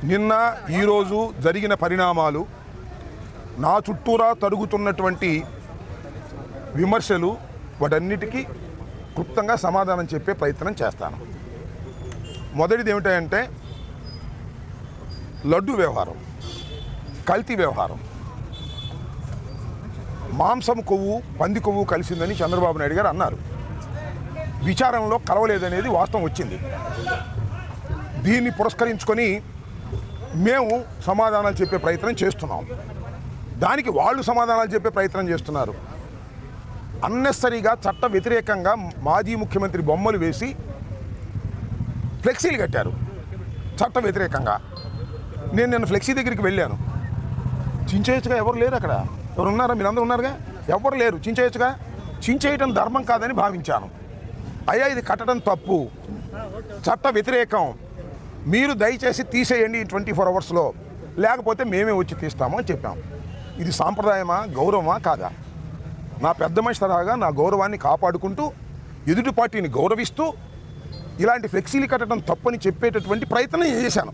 నిన్న ఈరోజు జరిగిన పరిణామాలు, నా చుట్టూరా తరుగుతున్నటువంటి విమర్శలు, వాటన్నిటికీ క్లుప్తంగా సమాధానం చెప్పే ప్రయత్నం చేస్తాను. మొదటిది ఏమిటంటే లడ్డు వ్యవహారం, కల్తీ వ్యవహారం. మాంసం కొవ్వు, పంది కొవ్వు కలిసిందని చంద్రబాబు నాయుడు గారు అన్నారు. విచారణలో కలవలేదనేది వాస్తవం వచ్చింది. దీన్ని పురస్కరించుకొని మేము సమాధానాలు చెప్పే ప్రయత్నం చేస్తున్నాం. దానికి వాళ్ళు సమాధానాలు చెప్పే ప్రయత్నం చేస్తున్నారు. అన్నెసరీగా చట్ట వ్యతిరేకంగా మాజీ ముఖ్యమంత్రి బొమ్మలు వేసి ఫ్లెక్సీలు కట్టారు చట్ట వ్యతిరేకంగా. నేను నిన్న ఫ్లెక్సీ దగ్గరికి వెళ్ళాను. చించేయచ్చుగా, ఎవరు లేరు అక్కడ. ఎవరు ఉన్నారా? మీరందరూ ఉన్నారుగా, ఎవరు లేరు. చించేయచ్చుగా. చించేయటం ధర్మం కాదని భావించాను. అయ్యా, ఇది కట్టడం తప్పు, చట్ట వ్యతిరేకం, మీరు దయచేసి తీసేయండి 24 అవర్స్లో, లేకపోతే మేమే వచ్చి తీస్తాము అని చెప్పాం. ఇది సాంప్రదాయమా, గౌరవమా కాదా? నా పెద్ద మనిషి తరహాగా నా గౌరవాన్ని కాపాడుకుంటూ, ఎదుటి పార్టీని గౌరవిస్తూ ఇలాంటి ఫ్లెక్సీలు కట్టడం తప్పని చెప్పేటటువంటి ప్రయత్నం చేశాను.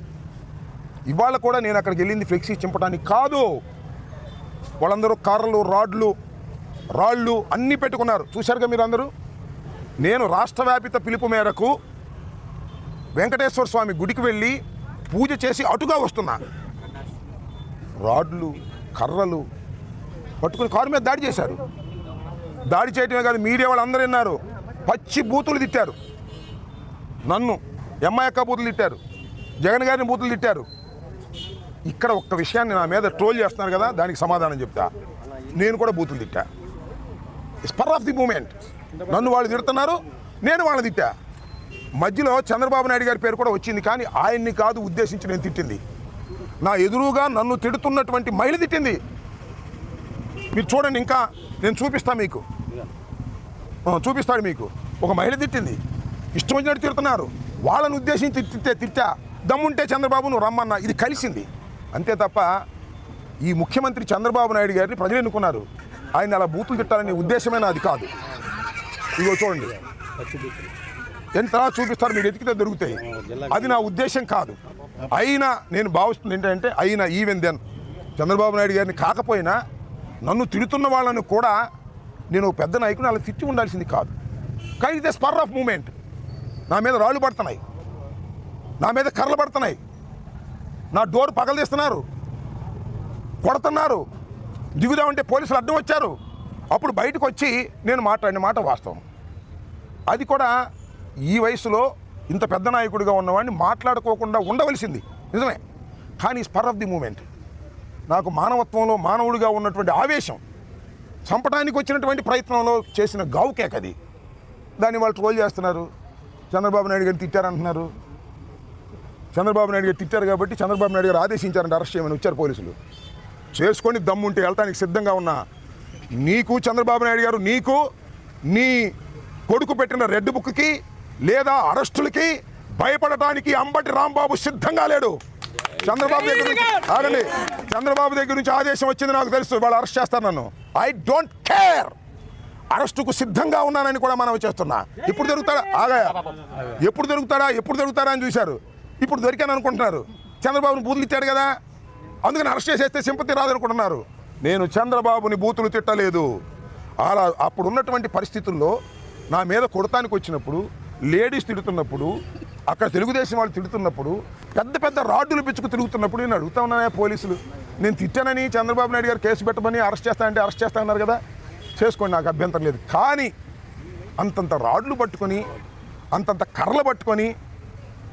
ఇవాళ కూడా నేను అక్కడికి వెళ్ళింది ఫ్లెక్సీ చింపడానికి కాదు. వాళ్ళందరూ కార్లు, రాళ్ళు అన్నీ పెట్టుకున్నారు. చూశారుగా మీరు అందరూ. నేను రాష్ట్ర వ్యాపిత పిలుపు మేరకు వెంకటేశ్వర స్వామి గుడికి వెళ్ళి పూజ చేసి అటుగా వస్తున్నా. రాడ్లు, కర్రలు పట్టుకుని కారు మీద దాడి చేశారు. దాడి చేయటమే కాదు, మీడియా వాళ్ళందరూ విన్నారు. పచ్చి బూతులు తిట్టారు. నన్ను ఎంఐక్క బూతులు తిట్టారు, జగన్ గారిని బూతులు తిట్టారు. ఇక్కడ ఒక్క విషయాన్ని నా మీద ట్రోల్ చేస్తున్నారు కదా, దానికి సమాధానం చెప్తా. నేను కూడా బూతులు తిట్టా. Spur of the moment. నన్ను వాళ్ళు తిడుతున్నారు, నేను వాళ్ళని తిట్టా. మధ్యలో చంద్రబాబు నాయుడు గారి పేరు కూడా వచ్చింది, కానీ ఆయన్ని కాదు ఉద్దేశించి నేను తిట్టింది. నా ఎదురుగా నన్ను తిడుతున్నటువంటి మహిళ తిట్టింది. మీరు చూడండి, ఇంకా నేను చూపిస్తాను మీకు, చూపిస్తాడు మీకు. ఒక మహిళ తిట్టింది, ఇష్టం వచ్చినట్టు తిడుతున్నారు. వాళ్ళని ఉద్దేశించి తిట్టా. దమ్ముంటే చంద్రబాబు నువ్వు రమ్మన్నా. ఇది కలిసింది అంతే తప్ప ఈ ముఖ్యమంత్రి చంద్రబాబు నాయుడు గారిని ప్రజలు ఎన్నుకున్నారు. ఆయన అలా బూతులు తిట్టాలనే ఉద్దేశమైన అది కాదు. ఇదిగో చూడండి, ఎంత చూపిస్తారు, మీరు ఎతికితే దొరుకుతాయి. అది నా ఉద్దేశం కాదు. అయినా నేను భావిస్తుంది ఏంటంటే, అయినా ఈవెన్ దెన్ చంద్రబాబు నాయుడు గారిని కాకపోయినా నన్ను తిడుతున్న వాళ్ళని కూడా నేను పెద్ద నాయకుని అలా తిట్టి ఉండాల్సింది కాదు. కానీ ఇదే స్పర్ ఆఫ్ మూమెంట్. నా మీద రాళ్ళు పడుతున్నాయి, నా మీద కర్రలు పడుతున్నాయి, నా డోర్ పగలదీస్తున్నారు, కొడుతున్నారు. దిగుదామంటే పోలీసులు అడ్డం వచ్చారు. అప్పుడు బయటకు వచ్చి నేను మాట్లాడిన మాట వాస్తవం. అది కూడా ఈ వయసులో ఇంత పెద్ద నాయకుడిగా ఉన్నవాడిని మాట్లాడుకోకుండా ఉండవలసింది నిజమే. కానీ స్పర్ ఆఫ్ ది మూమెంట్, నాకు మానవత్వంలో మానవుడిగా ఉన్నటువంటి ఆవేశం, చంపడానికి వచ్చినటువంటి ప్రయత్నంలో చేసిన గావుకేక అది. దాన్ని వాళ్ళు ట్రోల్ చేస్తున్నారు. చంద్రబాబు నాయుడు గారిని తిట్టారంటున్నారు. చంద్రబాబు నాయుడు గారు తిట్టారు కాబట్టి చంద్రబాబు నాయుడు గారు ఆదేశించారంటే అరెస్ట్ చేయమని వచ్చారు పోలీసులు. చేసుకొని దమ్ముంటే వెళ్ళటానికి సిద్ధంగా ఉన్నా. నీకు చంద్రబాబు నాయుడు గారు, నీకు నీ కొడుకు పెట్టిన రెడ్ బుక్కి లేదా అరెస్టులకి భయపడటానికి అంబటి రాంబాబు సిద్ధంగా లేడు. చంద్రబాబు దగ్గర నుంచి ఆగండి, చంద్రబాబు దగ్గర నుంచి ఆదేశం వచ్చింది నాకు తెలుసు. వాళ్ళు అరెస్ట్ చేస్తారు నన్ను. I don't care. అరెస్టుకు సిద్ధంగా ఉన్నానని కూడా మనం చేస్తున్నా. ఇప్పుడు దొరుకుతాడా? ఆగా, ఎప్పుడు దొరుకుతాడా అని చూశారు. ఇప్పుడు దొరికాను అనుకుంటున్నారు. చంద్రబాబుని బూతులు తిట్టాడు కదా, అందుకని అరెస్ట్ చేసేస్తే సింపతి రాదనుకుంటున్నారు. నేను చంద్రబాబుని బూతులు తిట్టలేదు. అలా అప్పుడు ఉన్నటువంటి పరిస్థితుల్లో నా మీద కొడతానికి వచ్చినప్పుడు, లేడీస్ తిడుతున్నప్పుడు, అక్కడ తెలుగుదేశం వాళ్ళు తిడుతున్నప్పుడు, పెద్ద పెద్ద రాడ్డులు పిచ్చుకు తిరుగుతున్నప్పుడు నేను అడుగుతా ఉన్నానే పోలీసులు. నేను తిట్టానని చంద్రబాబు నాయుడు గారు కేసు పెట్టమని అరెస్ట్ చేస్తా అన్నారు కదా, చేసుకోండి, నాకు అభ్యంతరం లేదు. కానీ అంతంత రాడ్లు పట్టుకొని, అంతంత కర్రలు పట్టుకొని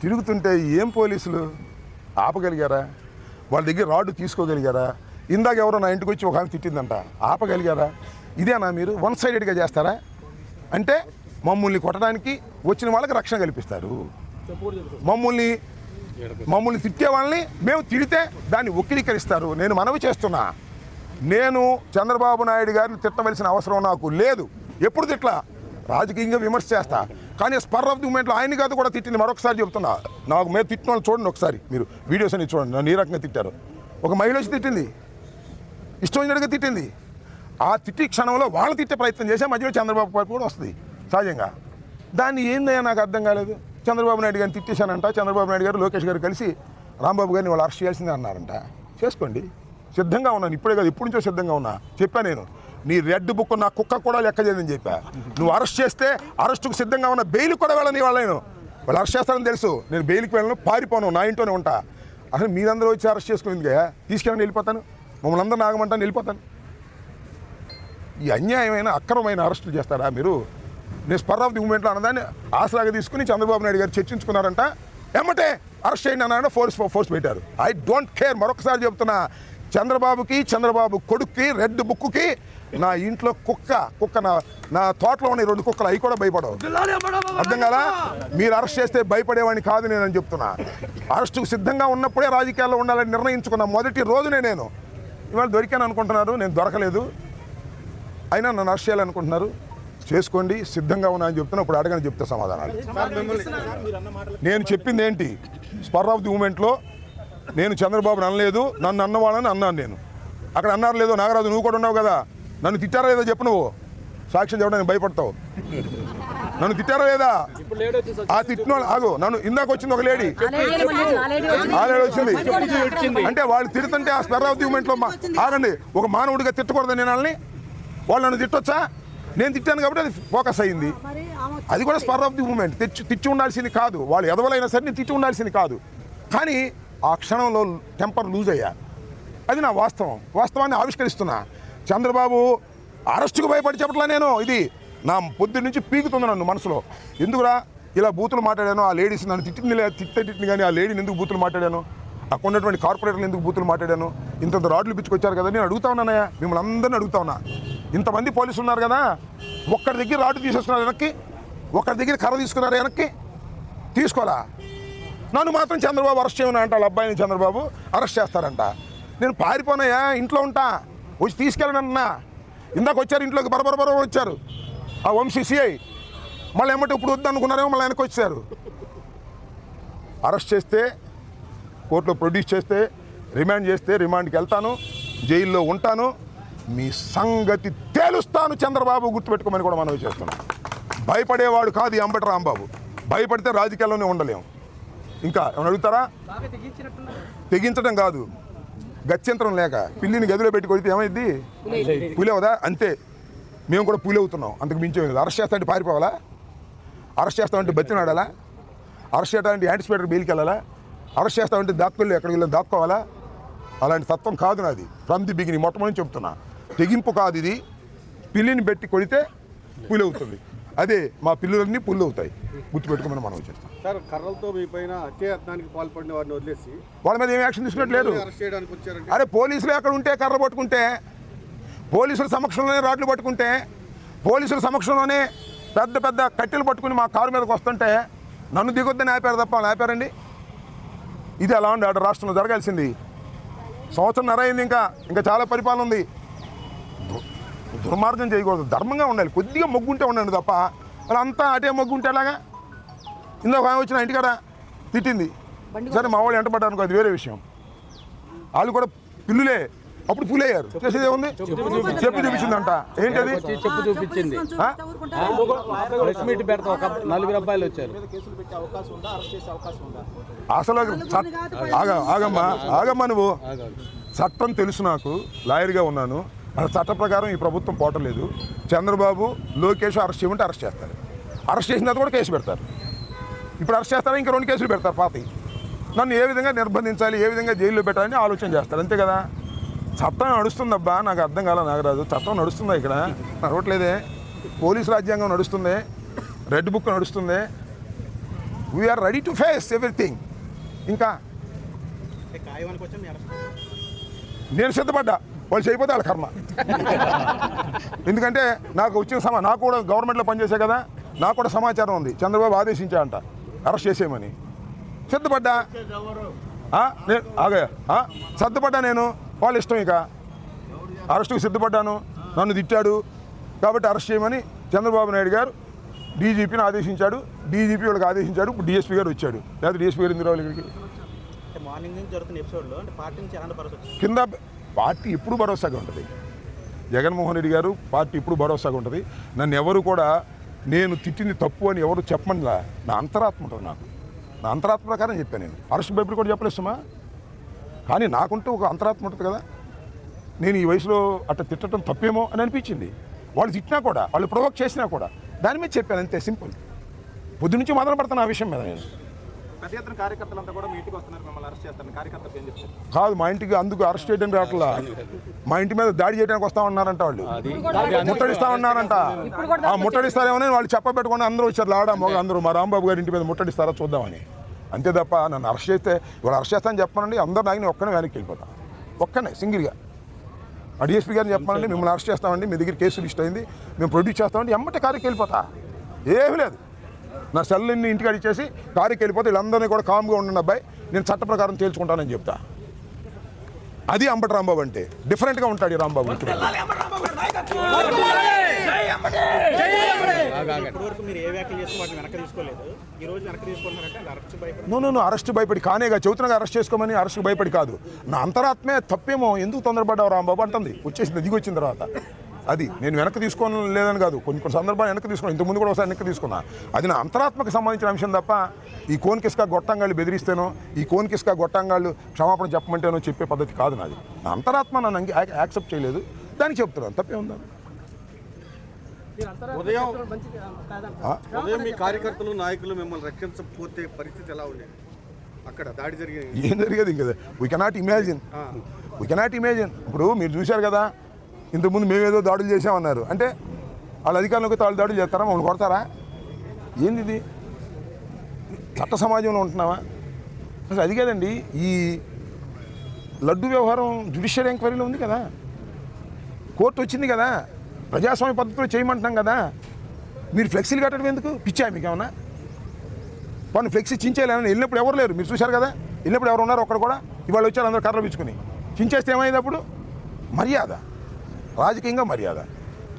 తిరుగుతుంటే ఏం పోలీసులు ఆపగలిగారా? వాళ్ళ దగ్గర రాడ్డు తీసుకోగలిగారా? ఇందాక ఎవరో నా ఇంటికి వచ్చి ఒక ఆమె తిట్టిందంట, ఆపగలిగారా? ఇదేనా మీరు వన్ సైడెడ్గా చేస్తారా? అంటే మమ్మల్ని కొట్టడానికి వచ్చిన వాళ్ళకి రక్షణ కల్పిస్తారు. మమ్మల్ని తిట్టే వాళ్ళని మేము తిడితే దాన్ని వక్రీకరిస్తారు. నేను మనవి చేస్తున్నా, నేను చంద్రబాబు నాయుడు గారిని తిట్టవలసిన అవసరం నాకు లేదు. ఎప్పుడు తిట్లా, రాజకీయంగా విమర్శ చేస్తా. కానీ స్పర్ ఆఫ్ ది మూమెంట్లో ఆయన కాదు కూడా తిట్టింది. మరొకసారి చెప్తున్నా, నాకు మీద తిట్టిన వాళ్ళు చూడండి, ఒకసారి మీరు వీడియోస్ అన్ని చూడండి. నన్ను ఈ రకంగా తిట్టారు. ఒక మహిళ వచ్చి తిట్టింది, ఇష్టం వచ్చినట్టుగా తిట్టింది. ఆ తిట్టి క్షణంలో వాళ్ళు తిట్టే ప్రయత్నం చేసే మధ్యలో చంద్రబాబు గారు కూడా వస్తుంది సహజంగా. దాన్ని ఏందయ్యా నాకు అర్థం కాలేదు. చంద్రబాబు నాయుడు గారిని తిట్టేశానంట. చంద్రబాబు నాయుడు గారు లోకేష్ గారు కలిసి రాంబాబు గారిని వాళ్ళు అరెస్ట్ చేయాల్సిందే అన్నారంట. చేసుకోండి, సిద్ధంగా ఉన్నాను. ఇప్పుడే కాదు, ఇప్పటి నుంచో సిద్ధంగా ఉన్నా. చెప్పా నేను, నీ రెడ్ బుక్ నా కుక్క కూడా లెక్క చేయదని చెప్పా. నువ్వు అరెస్ట్ చేస్తే అరెస్టుకు సిద్ధంగా ఉన్న, బెయిల్ కూడా వెళ్ళని నేను. వాళ్ళు అరెస్ట్ చేస్తారని తెలుసు. నేను బెయిల్కి వెళ్ళను, పారిపోను, నా ఇంట్లోనే ఉంటా. అసలు మీరందరూ వచ్చి అరెస్ట్ చేసుకునేందుకే తీసుకెళ్ళని వెళ్ళిపోతాను, మమ్మల్ని అందరూ నాగమంటాను, వెళ్ళిపోతాను. ఈ అన్యాయమైన అక్రమమైన అరెస్టులు చేస్తారా మీరు? నేను స్పర్ ఆఫ్ ది మూమెంట్లో అన్నదాన్ని ఆసరాగా తీసుకుని చంద్రబాబు నాయుడు గారు చర్చించుకున్నారంట. ఎమ్మటే అరెస్ట్ చేయండి అన్నారంటే ఫోర్స్ పెట్టారు. I don't care. మరొకసారి చెప్తున్నా, చంద్రబాబు కొడుక్కి రెడ్ బుక్కి నా ఇంట్లో కుక్క నా తోటలో ఉన్న 2 కుక్కలు, అవి కూడా భయపడవు. అర్థం కదా? మీరు అరెస్ట్ చేస్తే భయపడేవాడిని కాదు నేనని చెప్తున్నా. అరెస్టుకు సిద్ధంగా ఉన్నప్పుడే రాజకీయాల్లో ఉండాలని నిర్ణయించుకున్న మొదటి రోజునే నేను. ఇవాళ దొరికాను అనుకుంటున్నారు, నేను దొరకలేదు. అయినా నన్ను అరెస్ట్ చేయాలనుకుంటున్నారు, చేసుకోండి, సిద్ధంగా ఉన్నా అని చెప్తున్నా. ఇప్పుడు అడగని చెప్తే సమాధానాలు. నేను చెప్పింది ఏంటి? స్పర్ ఆఫ్ ది మూమెంట్లో నేను చంద్రబాబుని అనలేదు, నన్ను అన్నవాళ్ళని అన్నాను నేను. అక్కడ అన్నారు లేదో, నాగరాజు నువ్వు కూడా ఉన్నావు కదా, నన్ను తిట్టారా లేదో చెప్పు. నువ్వు సాక్ష్యం చెప్పడానికి భయపడతావు. నన్ను తిట్టారా లేదా? ఆ తిట్టిన ఆగు, నన్ను ఇందాక వచ్చింది ఒక లేడీ, ఆ లేడీ వచ్చింది అంటే వాళ్ళు తిడుతుంటే ఆ స్పర్ ఆఫ్ ది మూమెంట్లో ఆగండి, ఒక మానవుడిగా తిట్టకూడదు నేను వాళ్ళని. వాళ్ళు నన్ను తిట్టొచ్చా? నేను తిట్టాను కాబట్టి అది ఫోకస్ అయ్యింది. అది కూడా స్పర్ ఆఫ్ ది మూమెంట్. తిట్టి ఉండాల్సింది కాదు, వాళ్ళు ఎదవలైనా సరే తిట్టి ఉండాల్సింది కాదు. కానీ ఆ క్షణంలో టెంపర్ లూజ్ అయ్యా. అది నా వాస్తవాన్ని ఆవిష్కరిస్తున్నా. చంద్రబాబు అరెస్టుకు భయపడి చెప్పట్లా నేను. ఇది నా పొద్దు నుంచి పీకుతుంది నన్ను మనసులో. ఎందుకురా ఇలా బూతులు మాట్లాడాను? ఆ లేడీస్ నన్ను తిట్టింది కానీ ఆ లేడీని ఎందుకు బూతులు మాట్లాడాను? అక్కడ ఉన్నటువంటి కార్పొరేటర్లు ఎందుకు బూతులు మాట్లాడాను? ఇంత రాడ్లు పిచ్చుకొచ్చారు కదా, నేను అడుగుతా ఉన్నానయ్యా, మిమ్మల్ని అందరినీ అడుగుతా ఉన్నా. ఇంతమంది పోలీసులు ఉన్నారు కదా, ఒక్కడి దగ్గర రాడ్డు తీసేస్తున్నారు వెనక్కి, ఒకరి దగ్గర కర్ర తీసుకున్నారు వెనక్కి, తీసుకోరా? నన్ను మాత్రం చంద్రబాబు అరెస్ట్ చేయమని అంట. వాళ్ళ అబ్బాయిని చంద్రబాబు అరెస్ట్ చేస్తారంట. నేను పారిపోనాయా, ఇంట్లో ఉంటా, వచ్చి తీసుకెళ్ళండి అన్నా. ఇందాక వచ్చారు ఇంట్లోకి, బరబర వచ్చారు ఆ వంశీ సిఐ. మళ్ళీ ఏమంటే ఇప్పుడు వద్దు అనుకున్నారేమో, మళ్ళీ వెనక్కి వచ్చారు. అరెస్ట్ చేస్తే, కోర్టులో ప్రొడ్యూస్ చేస్తే, రిమాండ్ చేస్తే రిమాండ్కి వెళ్తాను, జైల్లో ఉంటాను, మీ సంగతి తేలుస్తాను. చంద్రబాబు గుర్తుపెట్టుకోమని కూడా మనవి చేస్తున్నాను. భయపడేవాడు కాదు ఈ అంబటి రాంబాబు. భయపడితే రాజకీయాల్లోనే ఉండలేము. ఇంకా ఏమైనా అడుగుతారా? తెగించడం కాదు, గత్యంతరం లేక పిల్లిని గదిలో పెట్టి కొడితే ఏమైంది? పులి అవుదా? అంతే, మేము కూడా పులి అవుతున్నాం, అంతకు మించి. అరెస్ట్ చేస్తామంటే పారిపోవాలా? అరెస్ట్ చేస్తామంటే బతినాడాలా? అరెస్ట్ చేస్తామంటే యాంటిసిపేటర్ బెయిల్కి వెళ్ళాలా? అరెస్ట్ చేస్తామంటే దాక్కోళ్ళు ఎక్కడికి వెళ్ళి దాక్కోవాలా? అలాంటి తత్వం కాదు నాది. ఫ్రమ్ ది బిగినింగ్ మొట్టమొదటి చెప్తున్నా. తెగింపు కాదు ఇది. పిల్లిని పెట్టి కొడితే పులి అవుతుంది. అదే మా పిల్లులన్నీ పుల్లు అవుతాయి, గుర్తుపెట్టుకోమని మనం చేస్తాం. సార్, కర్రలతో మీ పైన హత్యాయత్నానికి పాల్పడిన వారిని వదిలేసి వాళ్ళ మీద ఏం యాక్షన్ తీసుకున్నట్లేదు. అరెస్ట్ చేయడానికి వచ్చారంటే అరే పోలీసులు ఎక్కడ ఉంటే కర్ర పట్టుకుంటే, పోలీసుల సమక్షంలోనే రాడ్లు పట్టుకుంటే, పోలీసుల సమక్షంలోనే పెద్ద పెద్ద కట్టెలు పట్టుకుని మా కారు మీదకి వస్తుంటే నన్ను దిగొద్దని ఆపారు తప్ప వాళ్ళు ఆపారండి? ఇది అలా ఉంది అక్కడ రాష్ట్రంలో జరగాల్సింది. సంవత్సరం అయింది, ఇంకా చాలా పరిపాలన ఉంది. దుర్మార్గం చేయకూడదు, ధర్మంగా ఉండాలి. కొద్దిగా మొగ్గుంటే ఉండండి తప్ప అలా అంతా అటే మొగ్గుంటే ఎలాగా? ఇందాక ఆమె వచ్చిన ఇంటికాడ తిట్టింది, సరే మా వాళ్ళు ఎంటపడ్డారు, అది వేరే విషయం. వాళ్ళు కూడా పిల్లులే, అప్పుడు పులయ్యారు. చేసేది ఏముంది? చెప్పు చూపించిందంట. ఏంటది? చెప్పు చూపించింది. అసలు ఆగమ్మా నువ్వు. చట్టం తెలుసు నాకు, లాయర్గా ఉన్నాను. మన చట్ట ప్రకారం ఈ ప్రభుత్వం పోవట్లేదు. చంద్రబాబు లోకేష్ అరెస్ట్ చేయమంటే అరెస్ట్ చేస్తారు. అరెస్ట్ చేసిన తర్వాత కూడా కేసు పెడతారు. ఇప్పుడు అరెస్ట్ చేస్తారా, ఇంకా 2 కేసులు పెడతారు పాతి. నన్ను ఏ విధంగా నిర్బంధించాలి, ఏ విధంగా జైల్లో పెట్టాలని ఆలోచన చేస్తారు, అంతే కదా. చట్టం నడుస్తుందబ్బా, నాకు అర్థం కాల నాగరాజు. చట్టం నడుస్తుందా? ఇక్కడ నడవట్లేదే. పోలీసు రాజ్యాంగం నడుస్తుంది, రెడ్ బుక్ నడుస్తుంది. We're ready to face everything. ఇంకా నేను సిద్ధపడ్డా, వాళ్ళు చేయకపోతే వాళ్ళ కర్మ. ఎందుకంటే నాకు వచ్చిన నాకు కూడా గవర్నమెంట్లో పనిచేసే కదా, నాకు కూడా సమాచారం ఉంది. చంద్రబాబు ఆదేశించా అంట అరెస్ట్ చేసేయమని. సిద్ధపడ్డా, సిద్ధపడ్డా నేను. వాళ్ళ ఇష్టం, ఇక అరెస్టుకు సిద్ధపడ్డాను. నన్ను తిట్టాడు కాబట్టి అరెస్ట్ చేయమని చంద్రబాబు నాయుడు గారు డీజీపీని ఆదేశించాడు. డీజీపీ వాళ్ళకి ఆదేశించాడు. ఇప్పుడు డిఎస్పీ గారు వచ్చాడు. లేదా డిఎస్పీ గారు ఎందుకు రావాలి ఇక్కడికి? కింద పార్టీ ఎప్పుడు భరోసాగా ఉంటుంది. జగన్మోహన్ రెడ్డి గారు పార్టీ ఇప్పుడు భరోసాగా ఉంటుంది. నన్ను ఎవరు కూడా నేను తిట్టింది తప్పు అని ఎవరు చెప్పమనిలా. నా అంతరాత్మ ఉంటుంది నాకు. నా అంతరాత్మ ప్రకారం చెప్పాను నేను. అరెస్ట్ భయపడి కూడా చెప్పలేస్తామా? కానీ నాకుంటూ ఒక అంతరాత్మ ఉంటుంది కదా. నేను ఈ వయసులో అట్లా తిట్టడం తప్పేమో అని అనిపించింది. వాళ్ళు తిట్టినా కూడా, వాళ్ళు ప్రొవోక్ చేసినా కూడా దాని మీద చెప్పాను, అంతే, సింపుల్. పొద్దు నుంచి మొదలు పడుతున్నా ఆ విషయం మీద నేను. పెద్ద ఎత్తున కార్యకర్తలంతా కూడా మీ ఇంటికి వస్తున్నారు, మిమ్మల్ని అరెస్ట్ చేస్తారు. కార్యకర్తలకు ఏం చెప్తారు? కాదు, మా ఇంటికి అందుకు అరెస్ట్ చేయడానికి రావట్లా, మా ఇంటి మీద దాడి చేయడానికి వస్తా ఉన్నారంట. వాళ్ళు ముట్టడిస్తా ఉన్నారంట. ఆ ముట్టడిస్తారేమో వాళ్ళు చెప్పబెట్టుకొని అందరూ వచ్చారు, లాడా మొగ అందరూ మా రాంబాబు గారి ఇంటి మీద ముట్టడిస్తారా చూద్దామని. అంతే తప్ప నన్ను అరెస్ట్ చేస్తే ఇవాళ అరెస్ట్ చేస్తానని చెప్పానండి, అందరూ నాకు ఒక్కనే వెనక్కి వెళ్ళిపోతాను, ఒక్కనే సింగిల్గా. ఆ డిఎస్పీ గారిని చెప్పానండి, మిమ్మల్ని అరెస్ట్ చేస్తామండి, మీ దగ్గర కేసు లిస్ట్ అయింది, మేము ప్రొడ్యూస్ చేస్తామండి, ఎమ్మటే కారుకి వెళ్ళిపోతా. ఏమీ లేదు, నా సెల్ని ఇంటికి అడిచేసి కారుకి వెళ్ళిపోతే వీళ్ళందరినీ కూడా కామ్గా ఉండండి అబ్బాయి, నేను చట్ట ప్రకారం తేల్చుకుంటానని చెప్తా. అది అంబటి రాంబాబు అంటే. డిఫరెంట్గా ఉంటాడు ఈ రాంబాబు. ఇప్పటివరకు మీరు ఏ వ్యాఖ్యలు చేస్తే వాటిని వెనక్కి తీసుకోలేదు, ఈ రోజు వెనక్కి తీసుకుంటున్నారంటే అరెస్ట్ భయపడి. నువ్వు అరెస్ట్ భయపడి కానేగా చెబుతున్నాగా, అరెస్ట్ చేసుకోమని. అరెస్ట్ భయపడి కాదు, నా అంతరాత్మే తప్పేమో, ఎందుకు తొందరపడ్డావు రాంబాబు అంటుంది. వచ్చేసింది, దిగి వచ్చిన తర్వాత. అది నేను వెనక్కి తీసుకోని లేదని కాదు, కొన్ని సందర్భాలు వెనక్కి తీసుకున్నాను, ఇంతకుముందు కూడా ఒకసారి వెనక్కి తీసుకున్నా. అది నా అంతరాత్మకు సంబంధించిన అంశం తప్ప ఈ కోన్కిస్కా గొట్టంగాళ్ళు బెదిరిస్తేనో, ఈ కోన్కిస్కా గొట్టంగాళ్ళు క్షమాపణ చెప్పమంటేనో చెప్పే పద్ధతి కాదు నాది. నా అంతరాత్మ నన్ను యాక్సెప్ట్ చేయలేదు, దానికి చెప్తున్నాను, తప్పే ఉందా? ఉదయం మీ కార్యకర్తలు నాయకులు మిమ్మల్ని రక్షించకపోతే పరిస్థితి ఎలా ఉండేది? అక్కడ దాడి జరిగింది, ఏం జరిగేది ఇంకా వీ కెనాట్ ఇమాజిన్. ఇప్పుడు మీరు చూశారు కదా, ఇంతకుముందు మేమేదో దాడులు చేసామన్నారు అంటే వాళ్ళ అధికారులకు వాళ్ళు దాడులు చేస్తారా, మమ్మల్ని కొడతారా? ఏంది ఇది? చట్ట సమాజంలో ఉంటున్నావా? అసలు అది కాదండి, ఈ లడ్డు వ్యవహారం జ్యుడిషియల్ ఎంక్వైరీలో ఉంది కదా, కోర్టు వచ్చింది కదా, ప్రజాస్వామ్య పద్ధతిలో చేయమంటున్నాం కదా. మీరు ఫ్లెక్సీలు కట్టడం ఎందుకు? పిచ్చా మీకు ఏమన్నా? పన్ను ఫ్లెక్సీ చించేయాలని వెళ్ళినప్పుడు ఎవరు లేరు, మీరు చూశారు కదా. వెళ్ళినప్పుడు ఎవరు ఉన్నారు? ఒక్కడ కూడా. ఇవాళ వచ్చారు అందరూ కర్రలు పిచ్చుకుని. చించేస్తే ఏమైంది అప్పుడు? మర్యాద, రాజకీయంగా మర్యాద.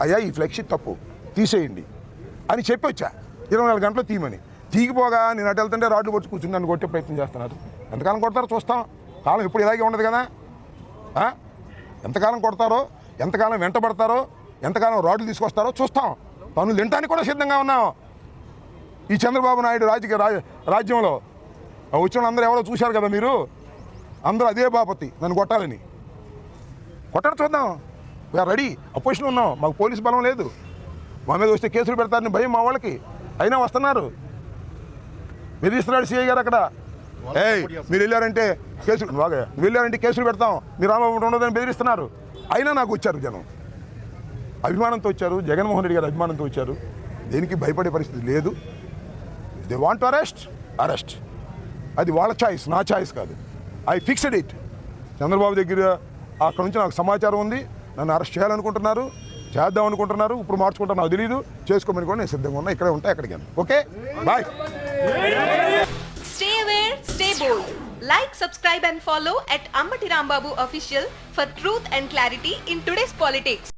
అయ్యా ఈ ఫ్లెక్సీ తప్పు, తీసేయండి అని చెప్పి వచ్చా. 24 గంటలు తీయమని. తీగిపోగా నేను అటు వెళ్తుంటే రాడ్లు కొట్టి కూర్చుని నన్ను కొట్టే ప్రయత్నం చేస్తున్నారు. ఎంతకాలం కొడతారో చూస్తాం, కాలం ఎప్పుడు ఇలాగే ఉండదు కదా. ఎంతకాలం కొడతారో, ఎంతకాలం వెంటబడతారో, ఎంతకాలం రాడ్లు తీసుకొస్తారో చూస్తాం. పనులు తినడానికి కూడా సిద్ధంగా ఉన్నాం. ఈ చంద్రబాబు నాయుడు రాజ్యంలో వచ్చిన అందరూ ఎవరో చూశారు కదా మీరు, అందరూ అదే బాపతి నన్ను కొట్టాలని. కొట్టడం చూద్దాం, వీఆర్ రెడీ. అపోజిషన్ ఉన్నాం, మాకు పోలీసు బలం లేదు, మా మీద వస్తే కేసులు పెడతారని భయం మా వాళ్ళకి. అయినా వస్తున్నారు, బెదిరిస్తున్నాడు సిఐ గారు అక్కడ. మీరు వెళ్ళారంటే కేసులు, బాగా వెళ్ళారంటే కేసులు పెడతాం, మీరు రామబాబు ఉండదని బెదిరిస్తున్నారు. అయినా నాకు వచ్చారు జనం, అభిమానంతో వచ్చారు, జగన్మోహన్ రెడ్డి గారు అభిమానంతో వచ్చారు. దేనికి భయపడే పరిస్థితి లేదు. దే వాంట్ అరెస్ట్, అది వాళ్ళ ఛాయిస్, నా ఛాయిస్ కాదు. I fixed it. చంద్రబాబు దగ్గర అక్కడ నుంచి నాకు సమాచారం ఉంది, నన్ను అరెస్ట్ చేయాలనుకుంటున్నారు, చేద్దాం అనుకుంటున్నారు. ఇప్పుడు మార్చుకుంటాను, నాకు తెలియదు, చేసుకోమని కూడా నేను సిద్ధంగా ఉన్నా. ఇక్కడే ఉంటా, ఎక్కడికి. Okay, bye. Stay aware, stay bold. Like, subscribe and follow at Ambati Rambabu Official for truth and clarity in today's politics.